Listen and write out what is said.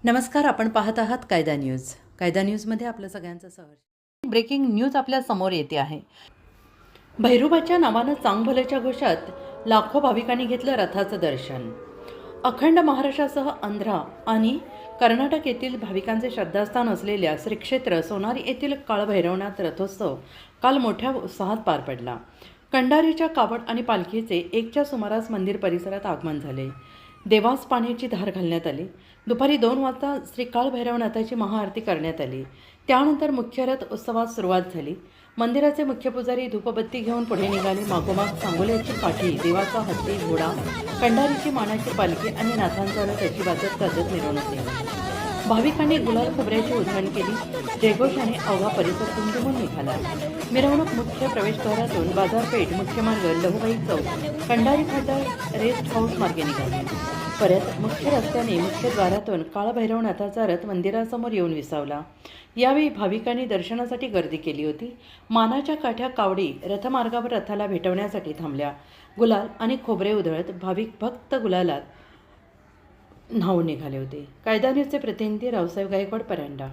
नमस्कार, आपण पाहत आहात कायदा न्यूज. कायदा न्यूजमध्ये आपलं सगळ्यांचं सहर्ष. ब्रेकिंग न्यूज आपल्या समोर येते आहे. भैरोबाच्या नावानं चांगभल्याच्या घोषात लाखो भाविकांनी घेतलं रथाचं दर्शन. अखंड महाराष्ट्रासह आंध्र आणि कर्नाटक येथील भाविकांचे श्रद्धास्थान असलेल्या श्री क्षेत्र सोनारी येथील काळभैरवनाथ रथोत्सव काल मोठ्या उत्साहात पार पडला. कंडारीच्या कावड आणि पालखीचे 1च्या सुमारास मंदिर परिसरात आगमन झाले. देवास पाण्याची धार घालण्यात आली. दुपारी 2 वाजता श्री काळभैरवनाथाची महाआरती करण्यात आली. त्यानंतर मुख्य रथ उत्सवास सुरुवात झाली. मंदिराचे मुख्य पुजारी धूपबत्ती घेऊन पुढे निघाले. मागोमाग सांगोल्याची काठी, देवाचा हत्ती, घोडा, कंडारीची मानाची पालखी आणि नाथांचा रथ अशी वाजत गाजत मिरवणूक निघाली. भाविकांनी गुलाल खोबऱ्याची उधळण केली. जयघोषाने अवघा परिसर दुमदुमून निघाला. मिरवणूक मुख्य प्रवेशद्वारातून बाजारपेठ, मुख्य मार्ग, लहुबाई चौक, कंडारी फाटा, रेस्ट हाऊस मार्गे निघाली. परत मुख्य रस्त्याने मुख्य द्वारातून काळभैरवनाथाचा रथ मंदिरासमोर येऊन विसावला. यावेळी भाविकांनी दर्शनासाठी गर्दी केली होती. मानाच्या काठ्या कावडी रथमार्गावर रथाला भेटवण्यासाठी थांबल्या. गुलाल आणि खोबरे उधळत भाविक भक्त गुलालात न्हावून निघाले होते. कायदा न्यूजचे प्रतिनिधी रावसाहेब गायकवाड, परांडा.